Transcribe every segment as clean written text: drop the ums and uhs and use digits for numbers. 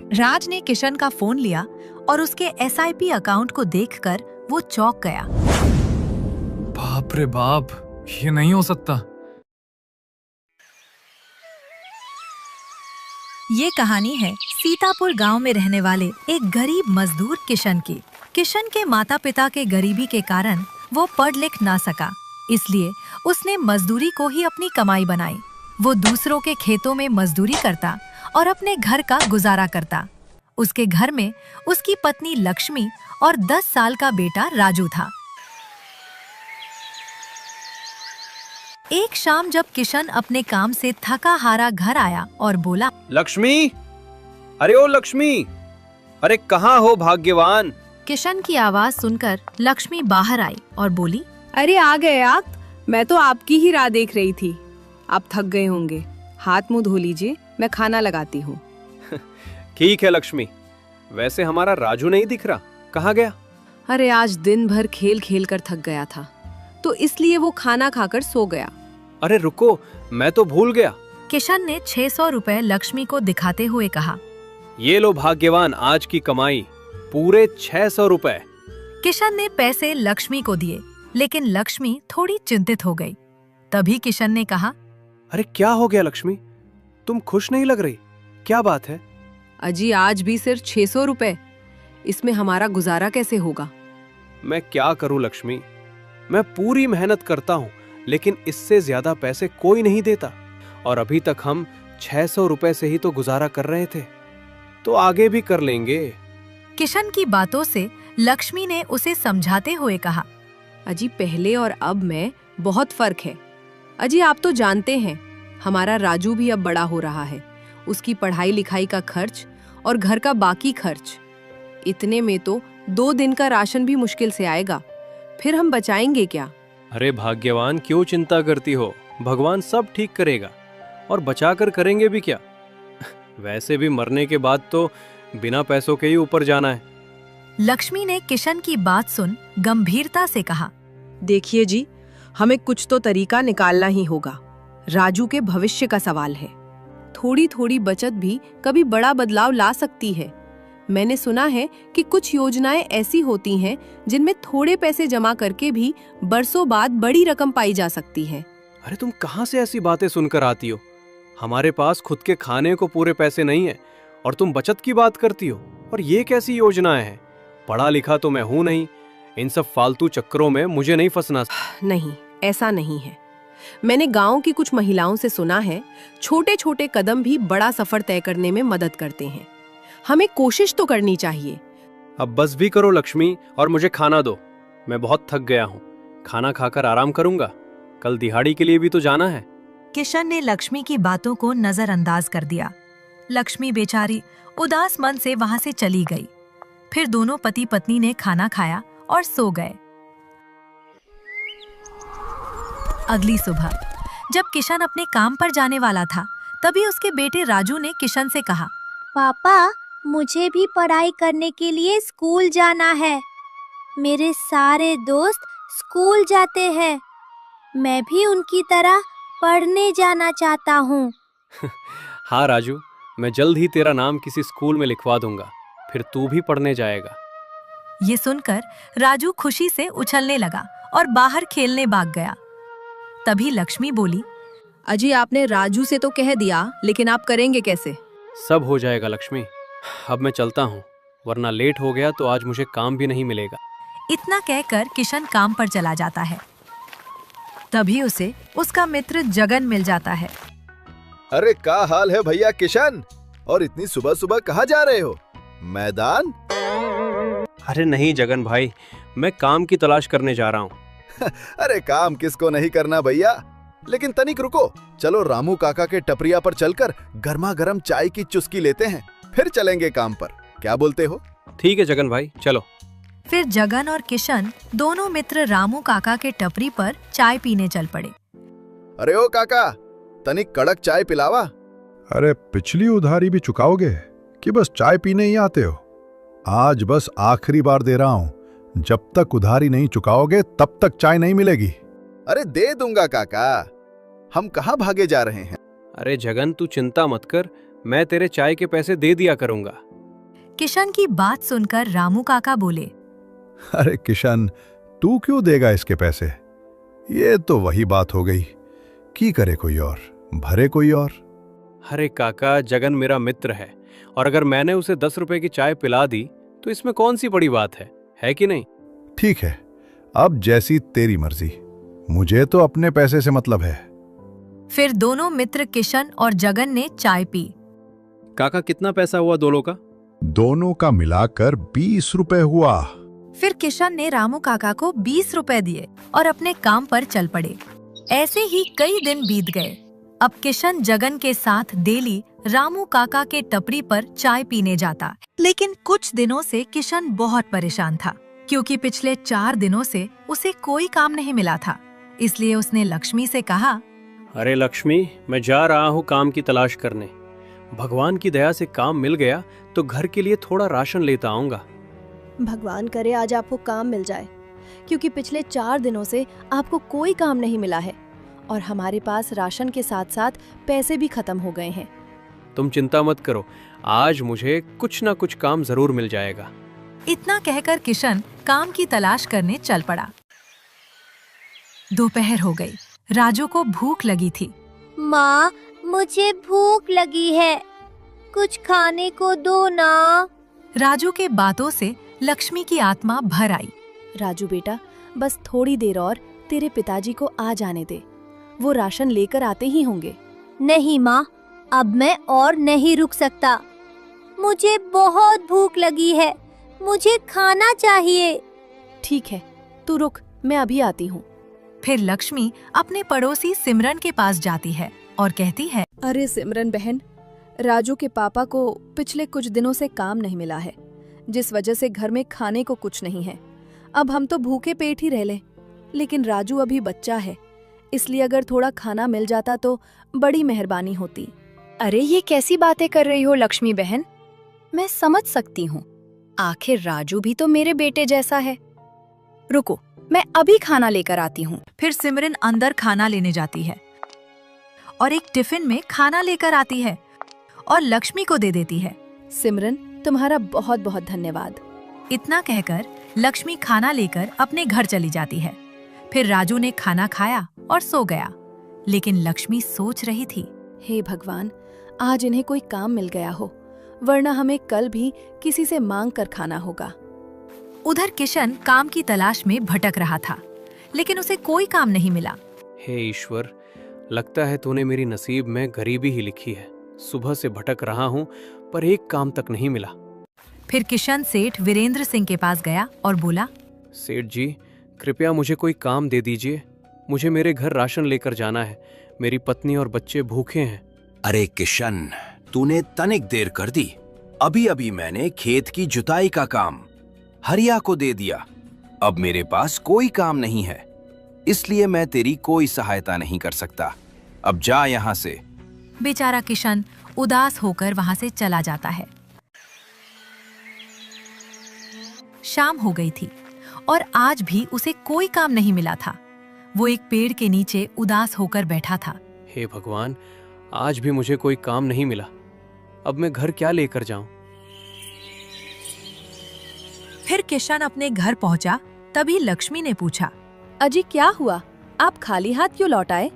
राज ने किशन का फोन लिया और उसके एसआईपी अकाउंट को देखकर वो चौंक गया। बाप रे बाप, ये नहीं हो सकता। ये कहानी है सीतापुर गांव में रहने वाले एक गरीब मजदूर किशन की। किशन के माता पिता के गरीबी के कारण वो पढ़ लिख ना सका, इसलिए उसने मजदूरी को ही अपनी कमाई बनाई। वो दूसरों के खेतों में मजदूरी करता और अपने घर का गुजारा करता। उसके घर में उसकी पत्नी लक्ष्मी और 10 साल का बेटा राजू था। एक शाम जब किशन अपने काम से थका हारा घर आया और बोला, लक्ष्मी, अरे ओ लक्ष्मी, अरे कहाँ हो भाग्यवान। किशन की आवाज सुनकर लक्ष्मी बाहर आई और बोली, अरे आ गए आप। मैं तो आपकी ही राह देख रही थी। आप थक गए होंगे, हाथ मुंह धो लीजिए, मैं खाना लगाती हूँ। ठीक है लक्ष्मी, वैसे हमारा राजू नहीं दिख रहा, कहाँ गया? अरे आज दिन भर खेल खेल कर थक गया था, तो इसलिए वो खाना खाकर सो गया। अरे रुको, मैं तो भूल गया। किशन ने 600 रुपए लक्ष्मी को दिखाते हुए कहा, ये लो भाग्यवान, आज की कमाई पूरे 600 रुपए। किशन ने पैसे लक्ष्मी को दिए, लेकिन लक्ष्मी थोड़ी चिंतित हो गई। तभी किशन ने कहा, अरे क्या हो गया लक्ष्मी, तुम खुश नहीं लग रही, क्या बात है? अजी आज भी सिर्फ 600 रुपए, इसमें हमारा गुजारा कैसे होगा? मैं क्या करूं लक्ष्मी, मैं पूरी मेहनत करता हूं, लेकिन इससे ज्यादा पैसे कोई नहीं देता। और अभी तक हम 600 रुपए से ही तो गुजारा कर रहे थे, तो आगे भी कर लेंगे। किशन की बातों से लक्ष्मी ने उसे समझाते हुए कहा, अजी पहले और अब में बहुत फर्क है। अजी आप तो जानते हैं, हमारा राजू भी अब बड़ा हो रहा है। उसकी पढ़ाई लिखाई का खर्च और घर का बाकी खर्च, इतने में तो 2 दिन का राशन भी मुश्किल से आएगा। फिर हम बचाएंगे क्या? अरे भाग्यवान, क्यों चिंता करती हो, भगवान सब ठीक करेगा। और बचाकर करेंगे भी क्या? वैसे भी मरने के बाद तो बिना पैसों के ही ऊपर जाना है। लक्ष्मी ने किशन की बात सुन गंभीरता से कहा, देखिए जी, हमें कुछ तो तरीका निकालना ही होगा। राजू के भविष्य का सवाल है। थोड़ी थोड़ी बचत भी कभी बड़ा बदलाव ला सकती है। मैंने सुना है कि कुछ योजनाएं ऐसी होती हैं जिनमें थोड़े पैसे जमा करके भी बरसों बाद बड़ी रकम पाई जा सकती है। अरे तुम कहाँ से ऐसी बातें सुनकर आती हो? हमारे पास खुद के खाने को पूरे पैसे नहीं है और तुम बचत की बात करती हो। और ये कैसी योजनाएं हैं? पढ़ा लिखा तो मैं हूं नहीं, इन सब फालतू चक्करों में मुझे नहीं फंसना। नहीं, ऐसा नहीं है। मैंने गांव की कुछ महिलाओं से सुना है, छोटे छोटे कदम भी बड़ा सफर तय करने में मदद करते हैं। हमें कोशिश तो करनी चाहिए। अब बस भी करो लक्ष्मी, और मुझे खाना दो। मैं बहुत थक गया हूँ, खाना खाकर आराम करूंगा। कल दिहाड़ी के लिए भी तो जाना है। किशन ने लक्ष्मी की बातों को नजरअंदाज कर दिया। लक्ष्मी बेचारी उदास मन से वहां से चली गई। फिर दोनों पति पत्नी ने खाना खाया और सो गए। अगली सुबह जब किशन अपने काम पर जाने वाला था, तभी उसके बेटे राजू ने किशन से कहा, पापा, मुझे भी पढ़ाई करने के लिए स्कूल जाना है। मेरे सारे दोस्त स्कूल जाते हैं, मैं भी उनकी तरह पढ़ने जाना चाहता हूँ। हाँ राजू, मैं जल्द ही तेरा नाम किसी स्कूल में लिखवा दूंगा, फिर तू भी पढ़ने जाएगा। ये सुनकर राजू खुशी से उछलने लगा और बाहर खेलने भाग गया। तभी लक्ष्मी बोली, अजी आपने राजू से तो कह दिया, लेकिन आप करेंगे कैसे? सब हो जाएगा लक्ष्मी, अब मैं चलता हूँ, वरना लेट हो गया तो आज मुझे काम भी नहीं मिलेगा। इतना कहकर किशन काम पर चला जाता है। तभी उसे उसका मित्र जगन मिल जाता है। अरे क्या हाल है भैया किशन, और इतनी सुबह सुबह कहाँ जा रहे हो? मैदान? अरे नहीं जगन भाई, मैं काम की तलाश करने जा रहा हूँ। अरे काम किसको नहीं करना भैया, लेकिन तनिक रुको, चलो रामू काका के टपरिया पर चलकर गर्मा गर्म चाय की चुस्की लेते हैं, फिर चलेंगे काम पर। क्या बोलते हो? ठीक है जगन भाई, चलो। फिर जगन और किशन दोनों मित्र रामू काका के टपरी पर चाय पीने चल पड़े। अरे ओ काका, तनिक कड़क चाय पिलावा। अरे पिछली उधारी भी चुकाओगे कि बस चाय पीने ही आते हो? आज बस आखिरी बार दे रहा हूं, जब तक उधारी नहीं चुकाओगे तब तक चाय नहीं मिलेगी। अरे दे दूंगा काका, हम कहाँ भागे जा रहे हैं। अरे जगन, तू चिंता मत कर, मैं तेरे चाय के पैसे दे दिया करूंगा। किशन की बात सुनकर रामू काका बोले, अरे किशन, तू क्यों देगा इसके पैसे? ये तो वही बात हो गई कि करे कोई और, भरे कोई और। अरे काका, जगन मेरा मित्र है और अगर मैंने उसे 10 रुपए की चाय पिला दी तो इसमें कौन सी बड़ी बात है कि नहीं? ठीक है, अब जैसी तेरी मर्जी, मुझे तो अपने पैसे से मतलब है। फिर दोनों मित्र किशन और जगन ने चाय पी। काका, कितना पैसा हुआ दोनों का? दोनों का मिलाकर 20 रुपए हुआ। फिर किशन ने रामू काका को 20 रुपए दिए और अपने काम पर चल पड़े। ऐसे ही कई दिन बीत गए। अब किशन जगन के साथ डेली रामू काका के टपरी पर चाय पीने जाता, लेकिन कुछ दिनों से किशन बहुत परेशान था क्योंकि पिछले 4 दिनों से उसे कोई काम नहीं मिला था। इसलिए उसने लक्ष्मी से कहा, अरे लक्ष्मी, मैं जा रहा हूँ काम की तलाश करने। भगवान की दया से काम मिल गया तो घर के लिए थोड़ा राशन लेता आऊंगा। भगवान करे आज आपको काम मिल जाए, क्योंकि पिछले 4 दिनों से आपको कोई काम नहीं मिला है और हमारे पास राशन के साथ साथ पैसे भी खत्म हो गए हैं। तुम चिंता मत करो, आज मुझे कुछ ना कुछ काम जरूर मिल जाएगा। इतना कहकर किशन काम की तलाश करने चल पड़ा। दोपहर हो गई। राजू को भूख लगी थी। माँ, मुझे भूख लगी है, कुछ खाने को दो ना। राजू के बातों से लक्ष्मी की आत्मा भर आई। राजू बेटा, बस थोड़ी देर और तेरे पिताजी को आ जाने दे, वो राशन लेकर आते ही होंगे। नहीं माँ, अब मैं और नहीं रुक सकता। मुझे बहुत भूख लगी है, मुझे खाना चाहिए। ठीक है, तू रुक, मैं अभी आती हूँ। फिर लक्ष्मी अपने पड़ोसी सिमरन के पास जाती है और कहती है, अरे सिमरन बहन, राजू के पापा को पिछले कुछ दिनों से काम नहीं मिला है, जिस वजह से घर में खाने को कुछ नहीं है। अब हम तो भूखे पेट ही रह लें, लेकिन राजू अभी बच्चा है, इसलिए अगर थोड़ा खाना मिल जाता तो बड़ी मेहरबानी होती। अरे ये कैसी बातें कर रही हो लक्ष्मी बहन, मैं समझ सकती हूँ, आखिर राजू भी तो मेरे बेटे जैसा है। रुको, मैं अभी खाना लेकर आती हूँ। फिर सिमरन अंदर खाना लेने जाती है और एक टिफिन में खाना लेकर आती है और लक्ष्मी को दे देती है। सिमरन, तुम्हारा बहुत बहुत धन्यवाद। इतना कहकर लक्ष्मी खाना लेकर अपने घर चली जाती है। फिर राजू ने खाना खाया और सो गया, लेकिन लक्ष्मी सोच रही थी, हे भगवान, आज इन्हें कोई काम मिल गया हो, वरना हमें कल भी किसी से मांग कर खाना होगा। उधर किशन काम की तलाश में भटक रहा था, लेकिन उसे कोई काम नहीं मिला। हे ईश्वर, लगता है तूने मेरी नसीब में गरीबी ही लिखी है। सुबह से भटक रहा हूँ पर एक काम तक नहीं मिला। फिर किशन सेठ वीरेंद्र सिंह के पास गया और बोला, सेठ जी, कृपया मुझे कोई काम दे दीजिए। मुझे मेरे घर राशन लेकर जाना है, मेरी पत्नी और बच्चे भूखे हैं। अरे किशन, तूने तनिक देर कर दी। अभी अभी मैंने खेत की जुताई का काम हरिया को दे दिया। अब मेरे पास कोई काम नहीं है, इसलिए मैं तेरी कोई सहायता नहीं कर सकता। अब जा यहाँ से। बेचारा किशन उदास होकर वहां से चला जाता है। शाम हो गई थी और आज भी उसे कोई काम नहीं मिला था। वो एक पेड़ के नीचे उदास होकर बैठा था। हे भगवान, आज भी मुझे कोई काम नहीं मिला। अब मैं घर क्या लेकर जाऊं? फिर किशन अपने घर पहुंचा, तभी लक्ष्मी ने पूछा, अजी क्या हुआ, आप खाली हाथ क्यों लौट आए?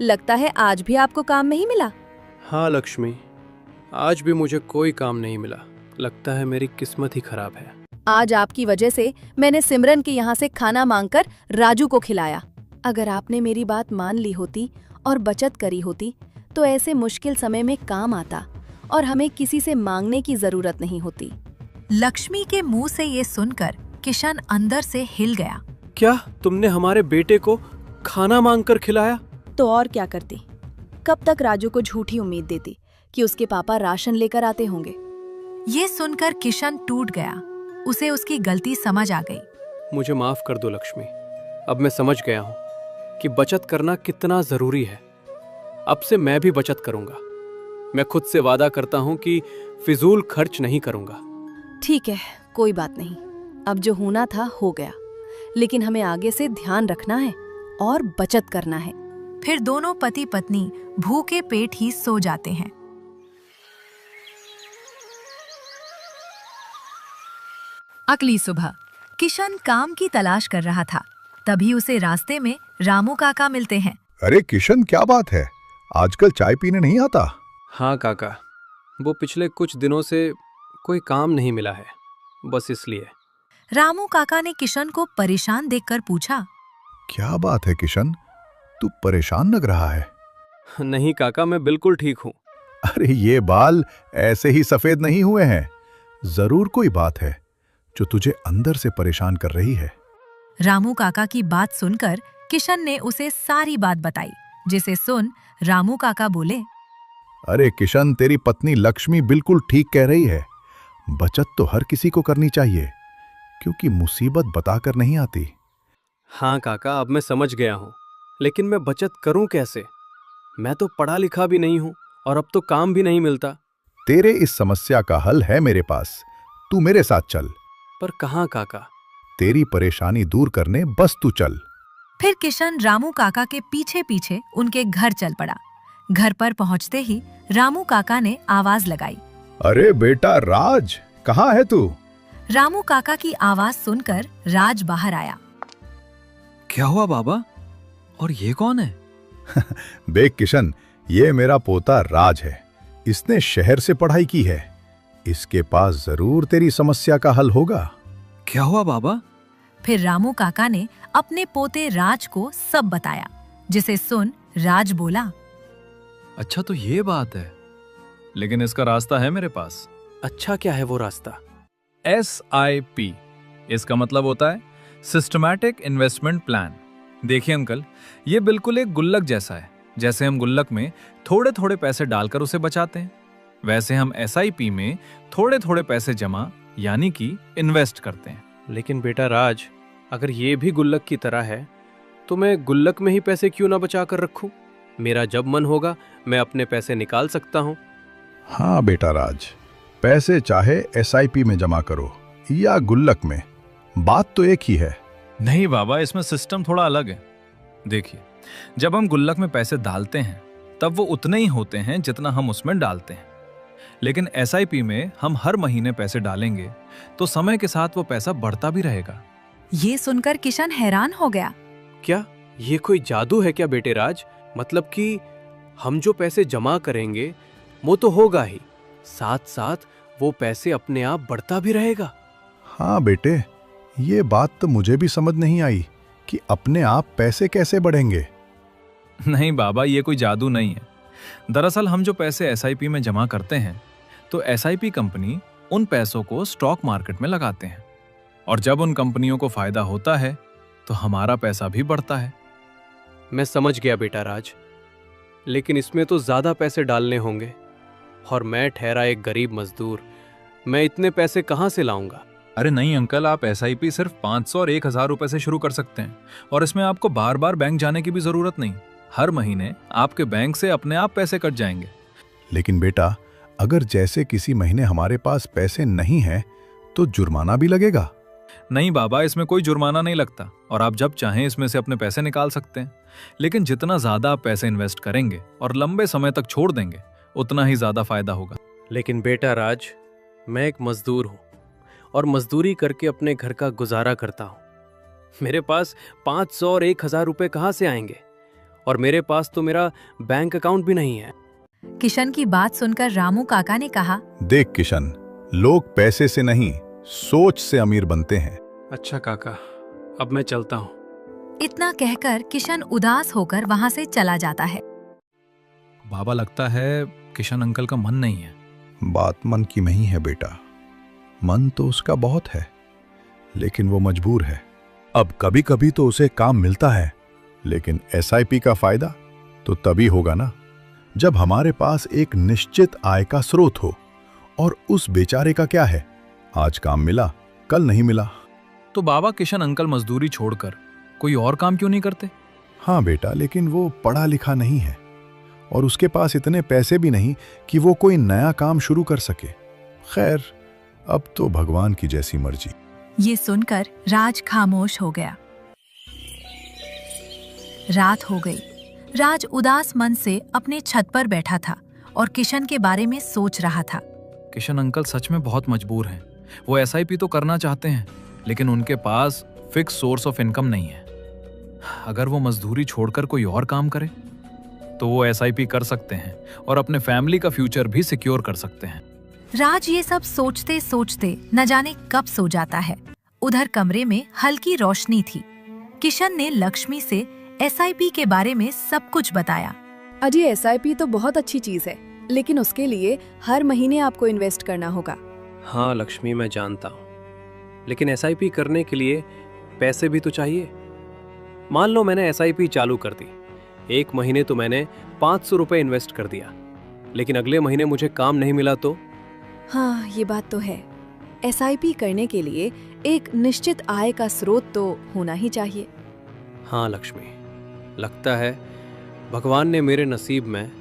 लगता है आज भी आपको काम नहीं मिला। हाँ लक्ष्मी, आज भी मुझे कोई काम नहीं मिला। लगता है मेरी किस्मत ही खराब है। आज आपकी वजह से मैंने सिमरन के यहाँ से खाना मांगकर राजू को खिलाया। अगर आपने मेरी बात मान ली होती और बचत करी होती तो ऐसे मुश्किल समय में काम आता और हमें किसी से मांगने की जरूरत नहीं होती। लक्ष्मी के मुंह से ये सुनकर किशन अंदर से हिल गया। क्या तुमने हमारे बेटे को खाना मांगकर खिलाया? तो और क्या करती? कब तक राजू को झूठी उम्मीद देती कि उसके पापा राशन लेकर आते होंगे। ये सुनकर किशन टूट गया। उसे उसकी गलती समझ आ गई। मुझे माफ कर दो लक्ष्मी, अब मैं समझ गया हूँ कि बचत करना कितना जरूरी है। अब से मैं भी बचत करूंगा। मैं खुद से वादा करता हूँ कि फिजूल खर्च नहीं करूंगा। ठीक है, कोई बात नहीं। अब जो होना था हो गया, लेकिन हमें आगे से ध्यान रखना है और बचत करना है। फिर दोनों पति पत्नी भूखे पेट ही सो जाते हैं। अगली सुबह किशन काम की तलाश कर रहा था। तभी उसे रास्ते में रामू काका मिलते हैं। अरे किशन, क्या बात है, आजकल चाय पीने नहीं आता? हाँ काका, वो पिछले कुछ दिनों से कोई काम नहीं मिला है, बस इसलिए। रामू काका ने किशन को परेशान देखकर पूछा। क्या बात है किशन, तू परेशान लग रहा है। नहीं काका, मैं बिल्कुल ठीक हूँ। अरे ये बाल ऐसे ही सफेद नहीं हुए हैं, जरूर कोई बात है जो तुझे अंदर से परेशान कर रही है। रामू काका की बात सुनकर किशन ने उसे सारी बात बताई, जिसे सुन रामू काका बोले। अरे किशन, तेरी पत्नी लक्ष्मी बिल्कुल ठीक कह रही है। बचत तो हर किसी को करनी चाहिए, क्योंकि मुसीबत बताकर नहीं आती। हाँ काका, अब मैं समझ गया हूँ, लेकिन मैं बचत करूँ कैसे? मैं तो पढ़ा लिखा भी नहीं हूँ और अब तो काम भी नहीं मिलता। तेरे इस समस्या का हल है मेरे पास, तू मेरे साथ चल। पर कहाँ काका? तेरी परेशानी दूर करने बस तू चल। फिर किशन रामू काका के पीछे पीछे उनके घर चल पड़ा। घर पर पहुंचते ही रामू काका ने आवाज लगाई। अरे बेटा राज, कहाँ है तू? रामू काका की आवाज सुनकर राज बाहर आया। क्या हुआ बाबा, और ये कौन है? देख किशन, ये मेरा पोता राज है। इसने शहर से पढ़ाई की है, इसके पास जरूर तेरी समस्या का हल होगा। क्या हुआ बाबा? फिर रामू काका ने अपने पोते राज को सब बताया, जिसे सुन राज बोला। अच्छा तो ये बात है, लेकिन इसका रास्ता है मेरे पास। अच्छा, क्या है वो रास्ता? SIP, इसका मतलब होता है सिस्टमैटिक इन्वेस्टमेंट प्लान। देखिए अंकल, ये बिल्कुल एक गुल्लक जैसा है। जैसे हम गुल्लक में थोड़े थोड़े पैसे डालकर उसे बचाते हैं, वैसे हम SIP में थोड़े थोड़े पैसे जमा यानी कि इन्वेस्ट करते हैं। लेकिन बेटा राज, अगर ये भी गुल्लक की तरह है तो मैं गुल्लक में ही पैसे क्यों ना बचा कर रखूं? मेरा जब मन होगा मैं अपने पैसे निकाल सकता हूं। हाँ बेटा राज, पैसे चाहे SIP में जमा करो या गुल्लक में, बात तो एक ही है। नहीं बाबा, इसमें सिस्टम थोड़ा अलग है। देखिए, जब हम गुल्लक में पैसे डालते हैं तब वो उतने ही होते हैं जितना हम उसमें डालते हैं, लेकिन SIP में हम हर महीने पैसे डालेंगे तो समय के साथ वो पैसा बढ़ता भी रहेगा। ये सुनकर किशन हैरान हो गया। क्या ये कोई जादू है क्या बेटे राज? मतलब कि हम जो पैसे जमा करेंगे वो तो होगा ही, साथ साथ वो पैसे अपने आप बढ़ता भी रहेगा। हाँ बेटे, ये बात तो मुझे भी समझ नहीं आई कि अपने आप पैसे कैसे बढ़ेंगे। नहीं बाबा, ये कोई जादू नहीं है। दरअसल हम जो पैसे SIP में जमा करते हैं तो SIP कंपनी उन पैसों को स्टॉक मार्केट में लगाते हैं, और जब उन कंपनियों को फायदा होता है तो हमारा पैसा भी बढ़ता है। मैं समझ गया बेटा राज, लेकिन इसमें तो ज्यादा पैसे डालने होंगे और मैं ठहरा एक गरीब मजदूर, मैं इतने पैसे कहाँ से लाऊंगा? अरे नहीं अंकल, आप SIP सिर्फ 500 और 1000 रुपए से शुरू कर सकते हैं, और इसमें आपको बार बार बैंक जाने की भी जरूरत नहीं। हर महीने आपके बैंक से अपने आप पैसे कट जाएंगे। लेकिन बेटा, अगर जैसे किसी महीने हमारे पास पैसे नहीं हैं तो जुर्माना भी लगेगा? नहीं बाबा, इसमें कोई जुर्माना नहीं लगता, और आप जब चाहें इसमें से अपने पैसे निकाल सकते हैं। लेकिन जितना ज्यादा आप पैसे इन्वेस्ट करेंगे और लंबे समय तक छोड़ देंगे, उतना ही ज्यादा फायदा होगा। लेकिन बेटा राज, मैं एक मजदूर हूँ और मजदूरी करके अपने घर का गुजारा करता हूँ। मेरे पास 500 और 1000 रुपए कहाँ से आएंगे? और मेरे पास तो मेरा बैंक अकाउंट भी नहीं है। किशन की बात सुनकर रामू काका ने कहा। देख किशन, लोग पैसे से नहीं सोच से अमीर बनते हैं। अच्छा काका, अब मैं चलता हूँ। इतना कहकर किशन उदास होकर वहाँ से चला जाता है। बाबा, लगता है किशन अंकल का मन नहीं है। बात मन की नहीं है बेटा, मन तो उसका बहुत है, लेकिन वो मजबूर है। अब कभी कभी तो उसे काम मिलता है, लेकिन SIP का फायदा तो तभी होगा ना जब हमारे पास एक निश्चित आय का स्रोत हो। और उस बेचारे का क्या है, आज काम मिला कल नहीं मिला। तो बाबा, किशन अंकल मजदूरी छोड़कर कोई और काम क्यों नहीं करते? हाँ बेटा, लेकिन वो पढ़ा लिखा नहीं है और उसके पास इतने पैसे भी नहीं कि वो कोई नया काम शुरू कर सके। खैर, अब तो भगवान की जैसी मर्जी। ये सुनकर राज खामोश हो गया। रात हो गई। राज उदास मन से अपने छत पर बैठा था और किशन के बारे में सोच रहा था। किशन अंकल सच में बहुत मजबूर हैं। वो एसआईपी तो करना चाहते हैं, लेकिन उनके पास फिक्स सोर्स ऑफ इनकम नहीं है। अगर वो मजदूरी छोड़कर कोई और काम करे तो वो एसआईपी कर सकते हैं और अपने फैमिली का फ्यूचर भी सिक्योर कर सकते हैं। राज ये सब सोचते सोचते न जाने कब सो जाता है। उधर कमरे में हल्की रोशनी थी। किशन ने लक्ष्मी से एसआईपी के बारे में सब कुछ बताया। अजी एसआईपी तो बहुत अच्छी चीज है, लेकिन उसके लिए हर महीने आपको इन्वेस्ट करना होगा। हाँ लक्ष्मी, मैं जानता हूँ, लेकिन एसआईपी करने के लिए पैसे भी तो चाहिए। मान लो मैंने एसआईपी चालू कर दी, एक महीने तो मैंने 500 रुपए इन्वेस्ट कर दिया, लेकिन अगले महीने मुझे काम नहीं मिला तो? हाँ ये बात तो है। एसआईपी करने के लिए एक निश्चित आय का स्रोत तो होना ही चाहिए। हाँ लक्ष्मी, लगता है भगवान ने मेरे नसीब में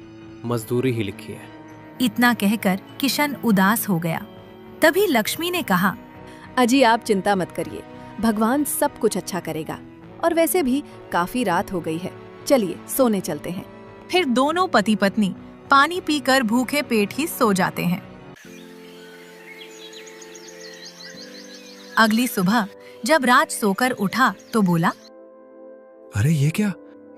मजदूरी ही लिखी है। इतना कहकर किशन उदास हो गया। तभी लक्ष्मी ने कहा, अजी आप चिंता मत करिए, भगवान सब कुछ अच्छा करेगा। और वैसे भी काफी रात हो गई है, चलिए सोने चलते हैं। फिर दोनों पति पत्नी पानी पीकर भूखे पेट ही सो जाते हैं। अगली सुबह जब राज सोकर उठा तो बोला, अरे ये क्या,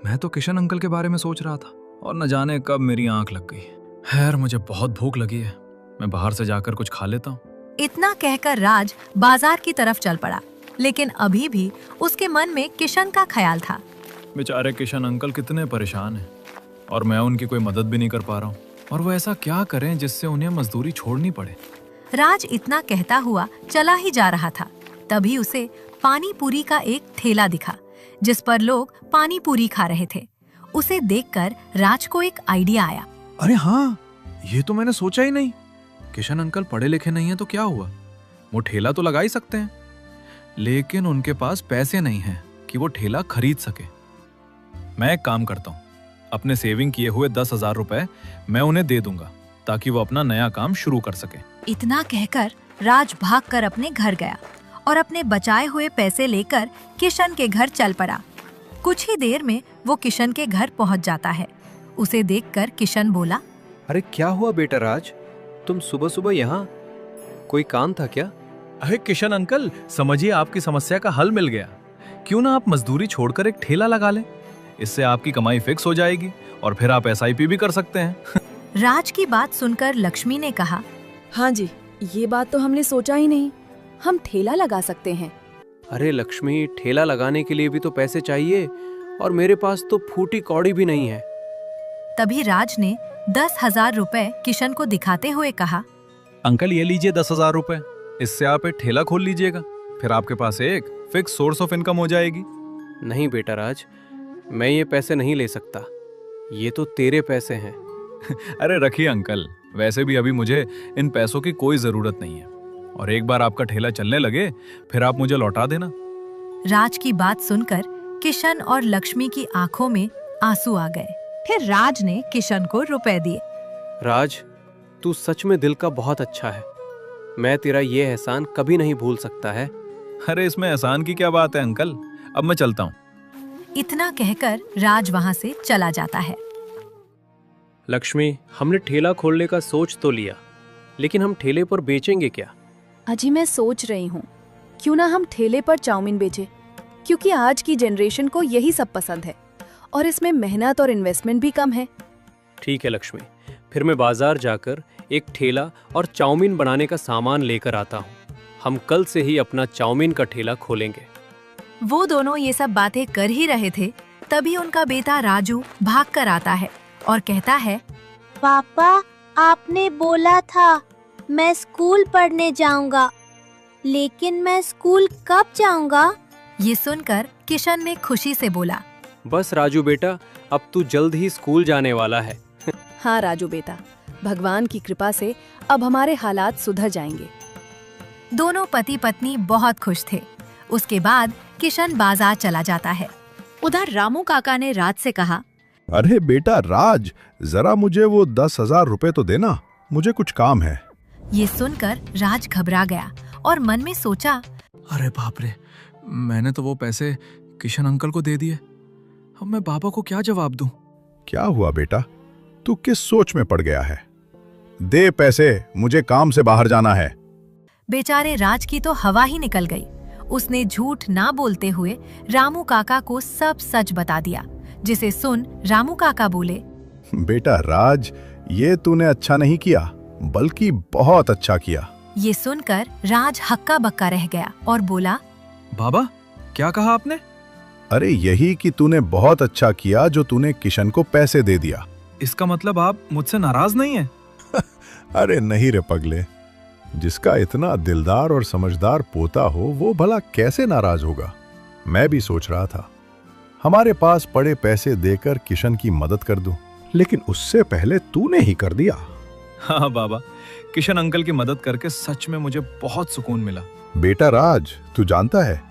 मैं तो किशन अंकल के बारे में सोच रहा था और न जाने कब मेरी आंख लग गई। खैर मुझे बहुत भूख लगी है, मैं बाहर से जाकर कुछ खा लेता हूँ। इतना कहकर राज बाजार की तरफ चल पड़ा, लेकिन अभी भी उसके मन में किशन का ख्याल था। बेचारे किशन अंकल कितने परेशान हैं और मैं उनकी कोई मदद भी नहीं कर पा रहा हूँ, और वो ऐसा क्या करें जिससे उन्हें मजदूरी छोड़नी पड़े। राज इतना कहता हुआ चला ही जा रहा था, तभी उसे पानी पूरी का एक ठेला दिखा जिस पर लोग पानी पूरी खा रहे थे। उसे देखकर राज को एक आइडिया आया। अरे हाँ, ये तो मैंने सोचा ही नहीं। किशन अंकल पढ़े लिखे नहीं है तो क्या हुआ, वो ठेला तो लगा ही सकते हैं, लेकिन उनके पास पैसे नहीं हैं कि वो ठेला खरीद सके। मैं एक काम करता हूँ, अपने सेविंग किए हुए 10,000 रुपए मैं उन्हें दे दूंगा ताकि वो अपना नया काम शुरू कर सके। इतना कहकर राज भागकर अपने घर गया और अपने बचाए हुए पैसे लेकर किशन के घर चल पड़ा। कुछ ही देर में वो किशन के घर पहुंच जाता है। उसे देखकर किशन बोला, अरे क्या हुआ बेटा राज, तुम सुबह सुबह यहाँ, कोई काम था क्या? अरे किशन अंकल, समझिए आपकी समस्या का हल मिल गया। क्यों ना आप मजदूरी छोड़कर एक ठेला लगा लें, इससे आपकी कमाई फिक्स हो जाएगी और फिर आप एसआईपी भी कर सकते हैं। राज की बात सुनकर लक्ष्मी ने कहा, हाँ जी, ये बात तो हमने सोचा ही नहीं, हम ठेला लगा सकते हैं। अरे लक्ष्मी, ठेला लगाने के लिए भी तो पैसे चाहिए और मेरे पास तो फूटी कौड़ी भी नहीं है। तभी राज ने 10,000 रुपए किशन को दिखाते हुए कहा, अंकल ये लीजिए 10,000 रुपए, इससे आप एक ठेला खोल लीजिएगा, फिर आपके पास एक फिक्स सोर्स ऑफ इनकम हो जाएगी। नहीं बेटा राज, मैं ये पैसे नहीं ले सकता, ये तो तेरे पैसे हैं। अरे रखिए अंकल, वैसे भी अभी मुझे इन पैसों की कोई जरूरत नहीं है, और एक बार आपका ठेला चलने लगे फिर आप मुझे लौटा देना। राज की बात सुनकर किशन और लक्ष्मी की आंखों में आंसू आ गए। फिर राज ने किशन को रुपए दिए। राज, तू सच में दिल का बहुत अच्छा है, मैं तेरा ये एहसान कभी नहीं भूल सकता है। अरे इसमें एहसान की क्या बात है अंकल, अब मैं चलता हूँ। इतना कहकर राज वहाँ से चला जाता है। लक्ष्मी, हमने ठेला खोलने का सोच तो लिया, लेकिन हम ठेले पर बेचेंगे क्या? अजी मैं सोच रही हूँ, क्यों ना हम ठेले पर चाउमीन बेचें, क्योंकि आज की जनरेशन को यही सब पसंद है और इसमें मेहनत और इन्वेस्टमेंट भी कम है। ठीक है लक्ष्मी, फिर मैं बाजार जाकर एक ठेला और चाउमीन बनाने का सामान लेकर आता हूँ। हम कल से ही अपना चाउमीन का ठेला खोलेंगे। वो दोनों ये सब बातें कर ही रहे थे, तभी उनका बेटा राजू भागकर आता है और कहता है, पापा, आपने बोला था मैं स्कूल पढ़ने जाऊंगा, लेकिन मैं स्कूल कब जाऊंगा? ये सुनकर किशन ने खुशी से बोला, बस राजू बेटा, अब तू जल्द ही स्कूल जाने वाला है। हाँ राजू बेटा, भगवान की कृपा से अब हमारे हालात सुधर जाएंगे। दोनों पति पत्नी बहुत खुश थे। उसके बाद किशन बाजार चला जाता है। उधर रामू काका ने राज से कहा, अरे बेटा राज, जरा मुझे वो 10,000 रुपए तो देना, मुझे कुछ काम है। ये सुनकर राज घबरा गया और मन में सोचा, अरे बाप रे, मैंने तो वो पैसे किशन अंकल को दे दिए, अब मैं पापा को क्या जवाब दूं? क्या हुआ बेटा, तू किस सोच में पड़ गया है? दे पैसे, मुझे काम से बाहर जाना है। बेचारे राज की तो हवा ही निकल गई। उसने झूठ ना बोलते हुए रामू काका को सब सच बता दिया, जिसे सुन रामू काका बोले, बेटा राज, ये तूने अच्छा नहीं किया, बल्कि बहुत अच्छा किया। ये सुनकर राज हक्का बक्का रह गया और बोला, बाबा क्या कहा आपने? अरे यही कि तूने बहुत अच्छा किया जो तूने किशन को पैसे दे दिया। इसका मतलब आप मुझसे नाराज नहीं है? अरे नहीं रे पगले, जिसका इतना दिलदार और समझदार पोता हो वो भला कैसे नाराज होगा। मैं भी सोच रहा था हमारे पास पड़े पैसे देकर किशन की मदद कर दूं, लेकिन उससे पहले तूने ही कर दिया। हाँ बाबा, किशन अंकल की मदद करके सच में मुझे बहुत सुकून मिला। बेटा राज, तू जानता है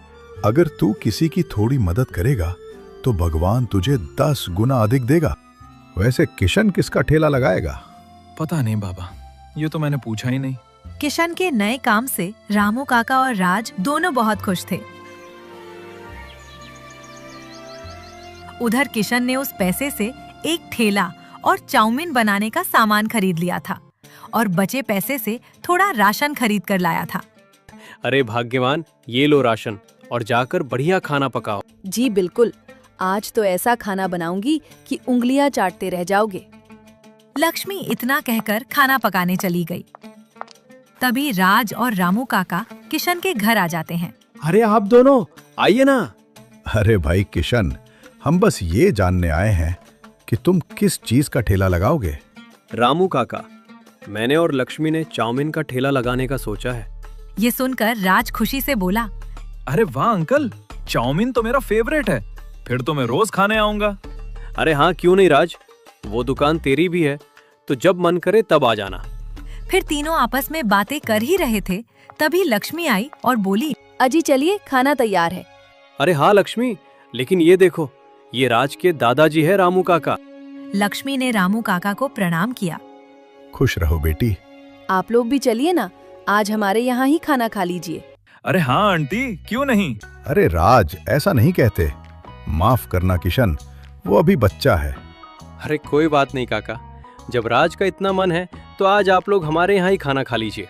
अगर तू किसी की थोड़ी मदद करेगा तो भगवान तुझे 10 गुना अधिक देगा। वैसे किशन किसका ठेला लगाएगा? पता नहीं बाबा, ये तो मैंने पूछा ही नहीं। किशन के नए काम से रामू काका और राज दोनों बहुत खुश थे। उधर किशन ने उस पैसे से एक ठेला और चाउमीन बनाने का सामान खरीद लिया था और बचे पैसे से थोड़ा राशन खरीद कर लाया था। अरे भाग्यवान, ये लो राशन और जाकर बढ़िया खाना पकाओ। जी बिल्कुल, आज तो ऐसा खाना बनाऊंगी कि उंगलियां चाटते रह जाओगे। लक्ष्मी इतना कहकर खाना पकाने चली गई। तभी राज और रामू काका किशन के घर आ जाते हैं। अरे आप दोनों आइए ना। अरे भाई किशन, हम बस ये जानने आए हैं कि तुम किस चीज का ठेला लगाओगे। रामू काका, मैंने और लक्ष्मी ने चाउमीन का ठेला लगाने का सोचा है। ये सुनकर राज खुशी से बोला, अरे वाह अंकल, चाउमीन तो मेरा फेवरेट है, फिर तो मैं रोज खाने आऊंगा। अरे हाँ, क्यों नहीं राज, वो दुकान तेरी भी है, तो जब मन करे तब आ जाना। फिर तीनों आपस में बातें कर ही रहे थे, तभी लक्ष्मी आई और बोली, अजी चलिए, खाना तैयार है। अरे हाँ लक्ष्मी, लेकिन ये देखो, ये राज के दादाजी है रामू काका। लक्ष्मी ने रामू काका को प्रणाम किया। खुश रहो बेटी। आप लोग भी चलिए ना, आज हमारे यहाँ ही खाना खा लीजिए। अरे हाँ आंटी, क्यों नहीं। अरे राज, ऐसा नहीं कहते। माफ करना किशन, वो अभी बच्चा है। अरे कोई बात नहीं काका, जब राज का इतना मन है तो आज आप लोग हमारे यहाँ ही खाना खा लीजिए।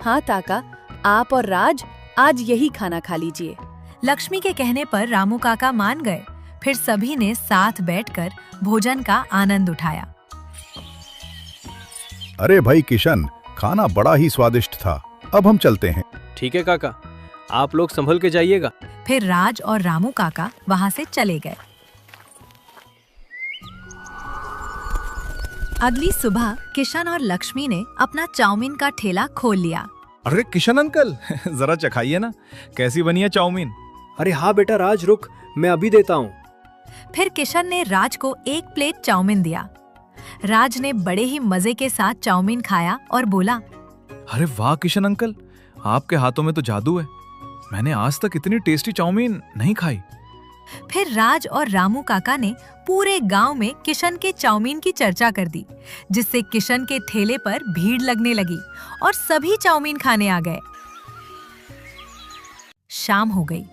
हाँ ताका, आप और राज आज यही खाना खा लीजिए। लक्ष्मी के कहने पर रामू काका मान गए। फिर सभी ने साथ बैठकर भोजन का आनंद उठाया। अरे भाई किशन, खाना बड़ा ही स्वादिष्ट था, अब हम चलते हैं। ठीक है काका, आप लोग संभल के जाइएगा। फिर राज और रामू काका वहाँ से चले गए। अगली सुबह किशन और लक्ष्मी ने अपना चाउमीन का ठेला खोल लिया। अरे किशन अंकल, जरा चखाइए ना, कैसी बनी है चाउमीन? अरे हाँ बेटा राज, रुक, मैं अभी देता हूँ। फिर किशन ने राज को एक प्लेट चाउमीन दिया। राज ने बड़े ही मजे के साथ चाउमीन खाया और बोला, अरे वाह किशन अंकल, आपके हाथों में तो जादू है, मैंने आज तक इतनी टेस्टी चाउमीन नहीं खाई। फिर राज और रामू काका ने पूरे गांव में किशन के चाउमीन की चर्चा कर दी, जिससे किशन के ठेले पर भीड़ लगने लगी और सभी चाउमीन खाने आ गए। शाम हो गई,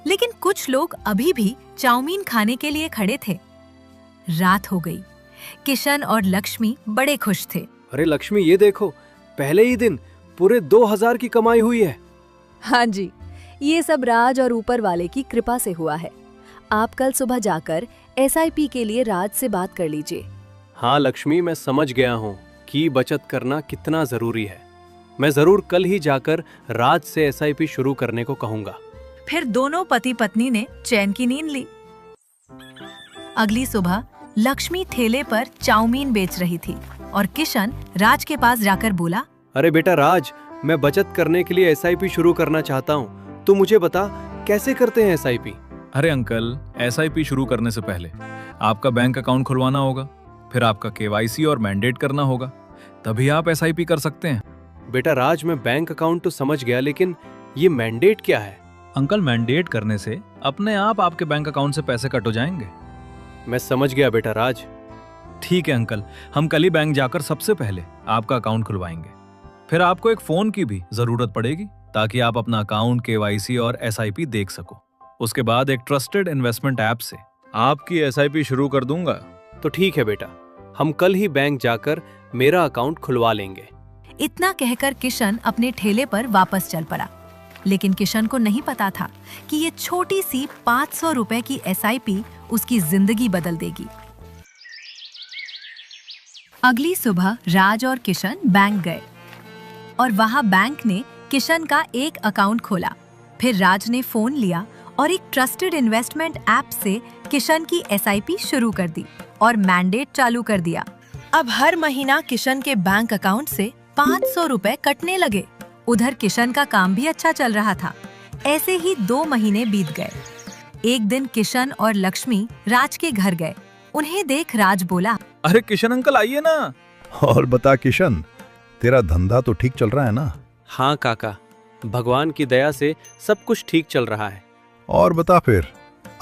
लेकिन कुछ लोग अभी भी चाउमीन खाने के लिए खड़े थे। रात हो गई। किशन और लक्ष्मी बड़े खुश थे। अरे लक्ष्मी, ये देखो, पहले ही दिन पूरे 2000 की कमाई हुई है। हाँ जी, ये सब राज और ऊपर वाले की कृपा से हुआ है। आप कल सुबह जाकर SIP के लिए राज से बात कर लीजिए। हाँ लक्ष्मी, मैं समझ गया हूँ कि बचत करना कितना जरूरी है। मैं जरूर कल ही जाकर राज से SIP शुरू करने को कहूँगा। फिर दोनों पति पत्नी ने चैन की नींद ली। अगली सुबह लक्ष्मी ठेले पर चाउमीन बेच रही थी और किशन राज के पास जाकर बोला, अरे बेटा राज, मैं बचत करने के लिए SIP शुरू करना चाहता हूँ, तू मुझे बता कैसे करते हैं SIP। अरे अंकल, SIP शुरू करने से पहले आपका बैंक अकाउंट खुलवाना होगा, फिर आपका KYC और मैंडेट करना होगा, तभी आप SIP कर सकते हैं। बेटा राज, मैं बैंक अकाउंट तो समझ गया, लेकिन ये मैंडेट क्या है? अंकल, मैंडेट करने से अपने आप आपके बैंक अकाउंट से पैसे कट हो जाएंगे। मैं समझ गया बेटा राज। ठीक है अंकल, हम कल ही बैंक जाकर सबसे पहले आपका अकाउंट खुलवाएंगे। फिर आपको एक फोन की भी जरूरत पड़ेगी ताकि आप अपना अकाउंट, KYC और SIP देख सको। उसके बाद एक ट्रस्टेड इन्वेस्टमेंट ऐप से आपकी SIP शुरू कर दूंगा। तो ठीक है बेटा, हम कल ही बैंक जाकर मेरा अकाउंट खुलवा लेंगे। इतना कहकर किशन अपने ठेले पर वापस चल पड़ा। लेकिन किशन को नहीं पता था कि ये छोटी सी 500 रुपए की SIP उसकी जिंदगी बदल देगी। अगली सुबह राज और किशन बैंक गए और वहां बैंक ने किशन का एक अकाउंट खोला। फिर राज ने फोन लिया और एक ट्रस्टेड इन्वेस्टमेंट ऐप से किशन की SIP शुरू कर दी और मैंडेट चालू कर दिया। अब हर महीना किशन के बैंक अकाउंट से 500 रुपए कटने लगे। उधर किशन का काम भी अच्छा चल रहा था। ऐसे ही 2 महीने बीत गए। एक दिन किशन और लक्ष्मी राज के घर गए। उन्हें देख राज बोला, अरे किशन अंकल आइए ना। और बता किशन, तेरा धंधा तो ठीक चल रहा है ना? हाँ काका, भगवान की दया से सब कुछ ठीक चल रहा है। और बता फिर,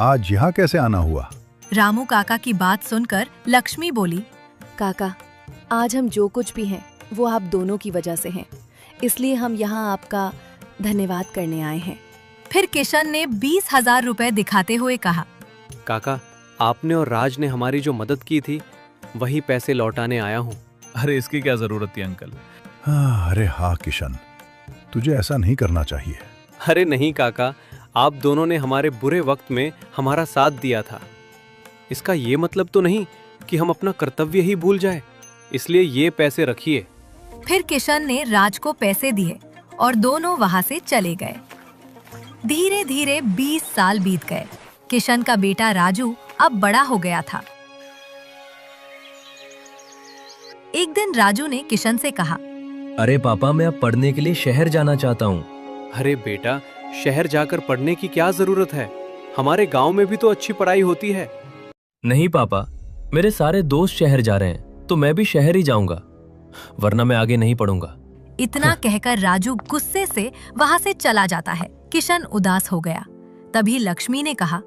आज यहाँ कैसे आना हुआ? रामू काका की बात सुनकर लक्ष्मी बोली, काका, आज हम जो कुछ भी हैं वो आप दोनों की वजह से हैं, इसलिए हम यहाँ आपका धन्यवाद करने आए हैं। फिर किशन ने 20,000 रुपए दिखाते हुए कहा, काका, आपने और राज ने हमारी जो मदद की थी वही पैसे लौटाने आया हूँ। अरे इसकी क्या जरूरत थी अंकल? अरे हाँ किशन, तुझे ऐसा नहीं करना चाहिए। अरे नहीं काका, आप दोनों ने हमारे बुरे वक्त में हमारा साथ दिया था। इसका ये मतलब तो नहीं कि हम अपना कर्तव्य ही भूल जाए, इसलिए ये पैसे रखिए। फिर किशन ने राज को पैसे दिए और दोनों वहां से चले गए। धीरे धीरे 20 साल बीत गए। किशन का बेटा राजू अब बड़ा हो गया था। एक दिन राजू ने किशन से कहा, अरे पापा, मैं अब पढ़ने के लिए शहर जाना चाहता हूँ। अरे बेटा, शहर जाकर पढ़ने की क्या जरूरत है? हमारे गांव में भी तो अच्छी पढ़ाई होती है। नहीं पापा, मेरे सारे दोस्त शहर जा रहे हैं तो मैं भी शहर ही जाऊंगा, वरना मैं आगे नहीं पढ़ूंगा। इतना कहकर राजू गुस्से से वहां से चला जाता है। किशन उदास हो गया। तभी लक्ष्मी ने कहा,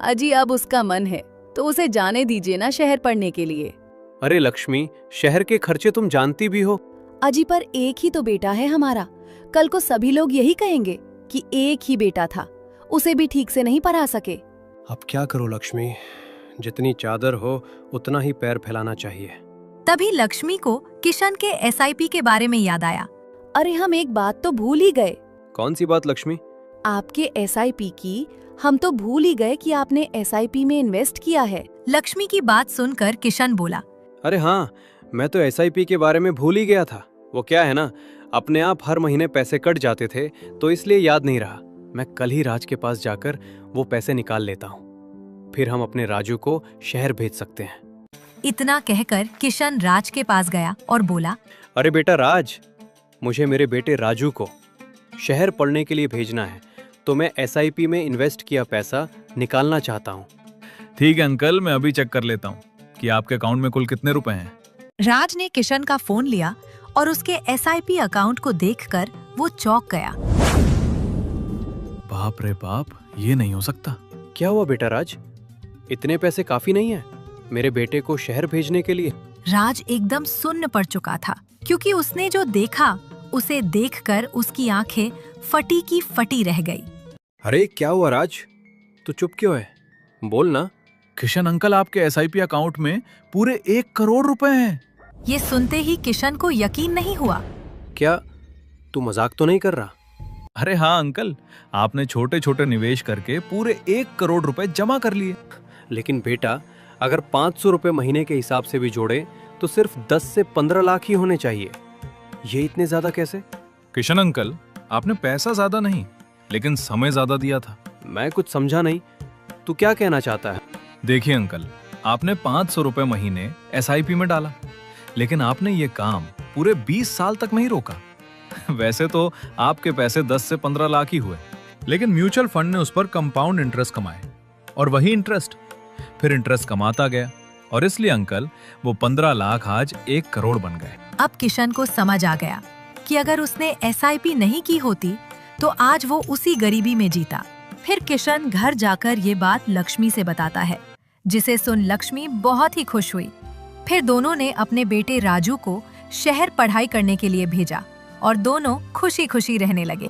अजी अब उसका मन है तो उसे जाने दीजिए ना शहर पढ़ने के लिए। अरे लक्ष्मी, शहर के खर्चे तुम जानती भी हो। अजी पर एक ही तो बेटा है हमारा, कल को सभी लोग यही कहेंगे कि एक ही बेटा था, उसे भी ठीक से नहीं पढ़ा सके। अब क्या करो लक्ष्मी, जितनी चादर हो उतना ही पैर फैलाना चाहिए। तभी लक्ष्मी को किशन के SIP के बारे में याद आया। अरे हम एक बात तो भूल ही गए। कौन सी बात लक्ष्मी? आपके SIP की हम तो भूल ही गए कि आपने SIP में इन्वेस्ट किया है। लक्ष्मी की बात सुनकर किशन बोला, अरे हाँ, मैं तो SIP के बारे में भूल ही गया था। वो क्या है ना, अपने आप हर महीने पैसे कट जाते थे तो इसलिए याद नहीं रहा। मैं कल ही राज के पास जाकर वो पैसे निकाल लेता हूँ, फिर हम अपने राजू को शहर भेज सकते हैं। इतना कहकर किशन राज के पास गया और बोला, अरे बेटा राज, मुझे मेरे बेटे राजू को शहर पढ़ने के लिए भेजना है, तो मैं SIP में इन्वेस्ट किया पैसा निकालना चाहता हूँ। ठीक है अंकल, मैं अभी चेक कर लेता हूँ कि आपके अकाउंट में कुल कितने रुपए हैं। राज ने किशन का फोन लिया और उसके SIP अकाउंट को देखकर वो चौंक गया। बाप रे बाप, ये नहीं हो सकता। क्या हुआ बेटा राज, इतने पैसे काफी नहीं है मेरे बेटे को शहर भेजने के लिए? राज एकदम सुन्न पड़ चुका था, क्योंकि उसने जो देखा उसे देखकर उसकी आंखें फटी की फटी रह गई। अरे क्या हुआ राज, तू चुप क्यों है? बोल ना। किशन अंकल, आपके SIP अकाउंट में पूरे 1 करोड़ रुपए हैं। ये सुनते ही किशन को यकीन नहीं हुआ। क्या तू मजाक तो नहीं कर रहा? अरे हाँ अंकल, आपने छोटे छोटे निवेश करके पूरे 1 करोड़ रुपए जमा कर लिए। लेकिन बेटा, अगर 500 रुपए महीने के हिसाब से भी जोड़े तो सिर्फ 10 से 15 लाख ही होने चाहिए। ये इतने ज्यादा कैसे? किशन अंकल, आपने पैसा ज्यादा नहीं लेकिन समय ज्यादा दिया था। मैं कुछ समझा नहीं, तू क्या कहना चाहता है? देखिए अंकल, आपने 500 रुपए महीने SIP में डाला, लेकिन आपने ये काम पूरे 20 साल तक नहीं रोका। वैसे तो आपके पैसे 10 से 15 लाख ही हुए, लेकिन म्यूचुअल फंड ने उस पर कंपाउंड इंटरेस्ट कमाए और वही इंटरेस्ट फिर इंटरेस्ट कमाता गया, और इसलिए अंकल वो 15 लाख आज 1 करोड़ बन गए। अब किशन को समझ आ गया कि अगर उसने SIP नहीं की होती तो आज वो उसी गरीबी में जीता। फिर किशन घर जाकर ये बात लक्ष्मी से बताता है, जिसे सुन लक्ष्मी बहुत ही खुश हुई। फिर दोनों ने अपने बेटे राजू को शहर पढ़ाई करने के लिए भेजा और दोनों खुशी खुशी रहने लगे।